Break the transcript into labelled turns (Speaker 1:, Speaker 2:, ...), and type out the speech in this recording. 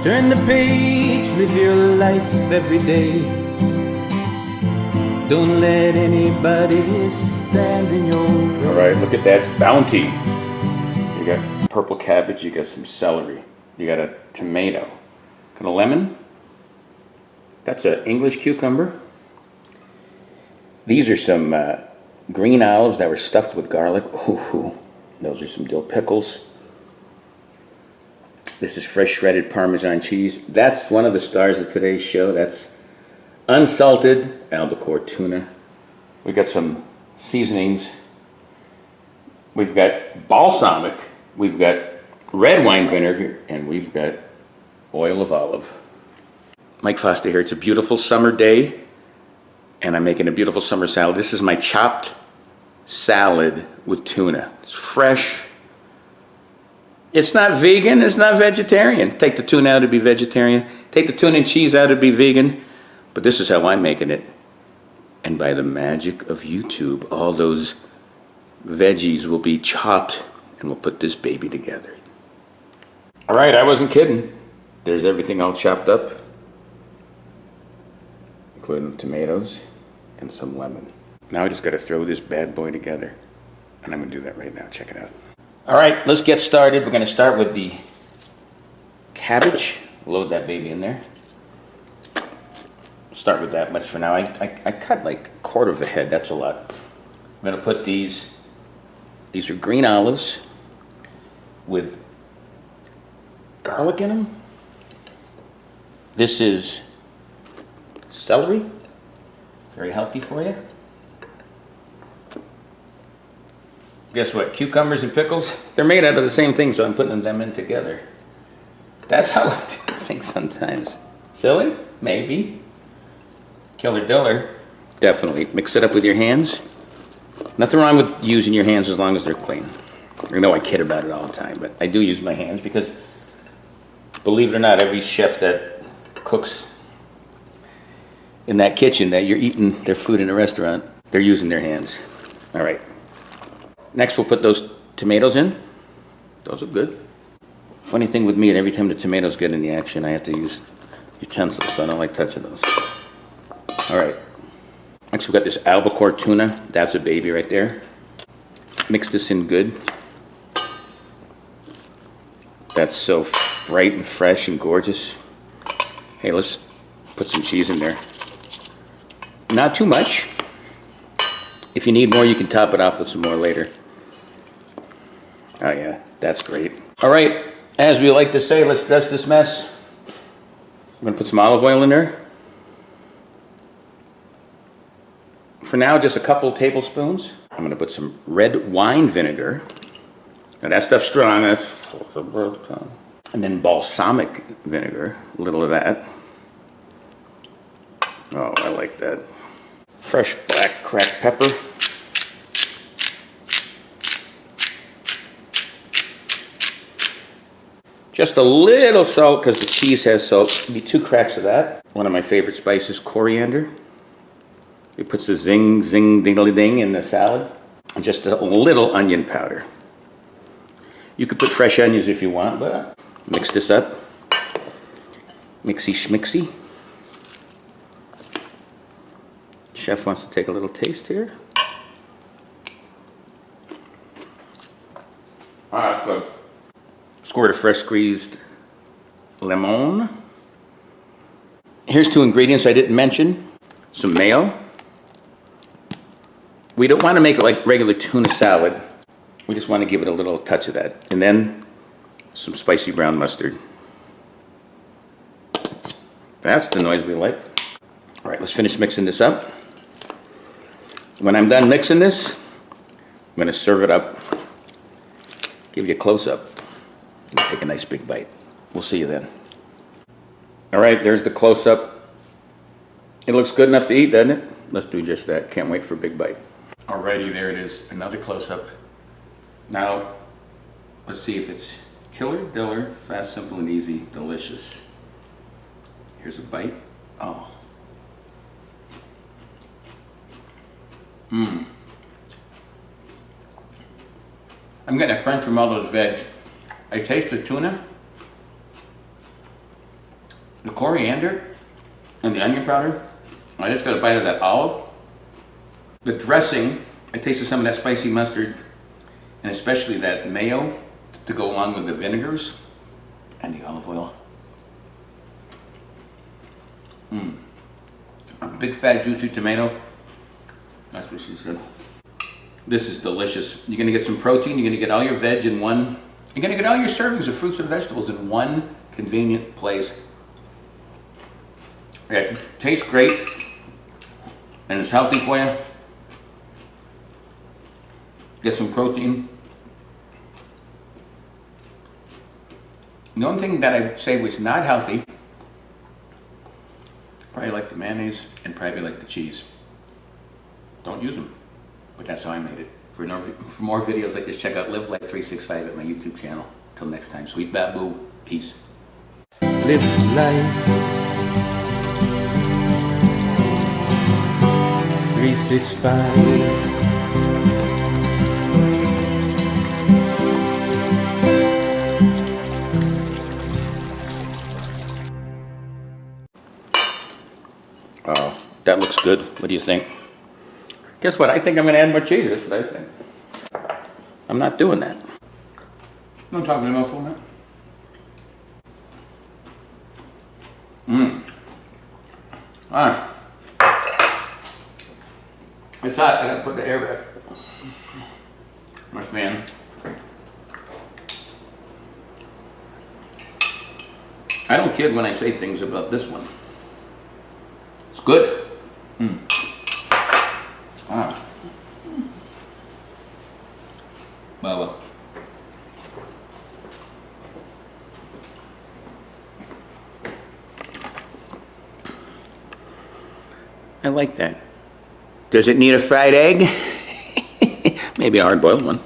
Speaker 1: Turn the page, live your life every day. Don't let anybody stand in your way.
Speaker 2: All right, look at that bounty. You got purple cabbage, you got some celery, you got a tomato, got a lemon. That's an English cucumber. These are some green olives that were stuffed with garlic. Ooh, those are some dill pickles. This is fresh shredded Parmesan cheese. That's one of the stars of today's show. That's unsalted albacore tuna. We got some seasonings. We've got balsamic. We've got red wine vinegar, and we've got oil of olive. Mike Foster here. It's a beautiful summer day, and I'm making a beautiful summer salad. This is my chopped salad with tuna. It's fresh. It's not vegan, it's not vegetarian. Take the tuna out, it'd be vegetarian. Take the tuna and cheese out, it'd be vegan. But this is how I'm making it. And by the magic of YouTube, all those veggies will be chopped, and we'll put this baby together. All right, I wasn't kidding. There's everything all chopped up, including the tomatoes and some lemon. Now I just gotta throw this bad boy together. And I'm gonna do that right now, check it out. All right, let's get started. We're gonna start with the cabbage. Load that baby in there. Start with that much for now. I cut like a quarter of a head, that's a lot. I'm gonna put these are green olives with garlic in them. This is celery, very healthy for you. Guess what? Cucumbers and pickles, they're made out of the same thing, so I'm putting them in together. That's how I do things sometimes. Silly? Maybe. Killer diller? Definitely. Mix it up with your hands. Nothing wrong with using your hands as long as they're clean. I know I kid about it all the time, but I do use my hands because, believe it or not, every chef that cooks in that kitchen that you're eating their food in a restaurant, they're using their hands. All right. Next, we'll put those tomatoes in. Those are good. Funny thing with me, every time the tomatoes get in the action, I have to use utensils, so I don't like touching those. All right. Next, we've got this albacore tuna. That's a baby right there. Mix this in good. That's so bright and fresh and gorgeous. Hey, let's put some cheese in there. Not too much. If you need more, you can top it off with some more later. Oh yeah, that's great. All right, as we like to say, let's dress this mess. I'm gonna put some olive oil in there. For now, just a couple tablespoons. I'm gonna put some red wine vinegar. Now that stuff's strong, and then balsamic vinegar, a little of that. Oh, I like that. Fresh black cracked pepper. Just a little salt, because the cheese has salt. Maybe 2 cracks of that. One of my favorite spices, coriander. It puts a zing, zing, dingly-ding in the salad. And just a little onion powder. You could put fresh onions if you want, but mix this up. Mixy schmixy. Chef wants to take a little taste here. Ah, that's good. Squirt of fresh squeezed lemon. Here's 2 ingredients I didn't mention. Some mayo. We don't want to make it like regular tuna salad. We just want to give it a little touch of that. And then some spicy brown mustard. That's the noise we like. All right, let's finish mixing this up. When I'm done mixing this, I'm going to serve it up. Give you a close-up. Take a nice big bite. We'll see you then. All right, there's the close-up. It looks good enough to eat, doesn't it? Let's do just that. Can't wait for a big bite. Alrighty, there it is. Another close-up. Now, let's see if it's killer diller, fast, simple, and easy, delicious. Here's a bite. Oh. Mmm. I'm getting a crunch from all those veg. I taste the tuna. the coriander and the onion powder. I just got a bite of that olive. The dressing, I tasted some of that spicy mustard and especially that mayo to go along with the vinegars and the olive oil. A big fat juicy tomato. That's what she said. This is delicious. You're gonna get some protein, you're gonna get all your veg in one, you're gonna get all your servings of fruits and vegetables in one convenient place. It tastes great and it's healthy for you. Get some protein. The only thing that I'd say was not healthy, probably like the mayonnaise and probably like the cheese. Don't use them, but that's how I made it. For more videos like this, check out Live Life 365 at my YouTube channel. Till next time, sweet Babu, peace.
Speaker 1: Live life 365.
Speaker 2: Oh, that looks good. What do you think? Guess what? I think I'm going to add more cheese. That's what I think. I'm not doing that. I'm talking about full now. Ah. It's hot. I got to put the air back. My fan. I don't kid when I say things about this one. It's good. Ah. Well. I like that. Does it need a fried egg? Maybe a hard-boiled one.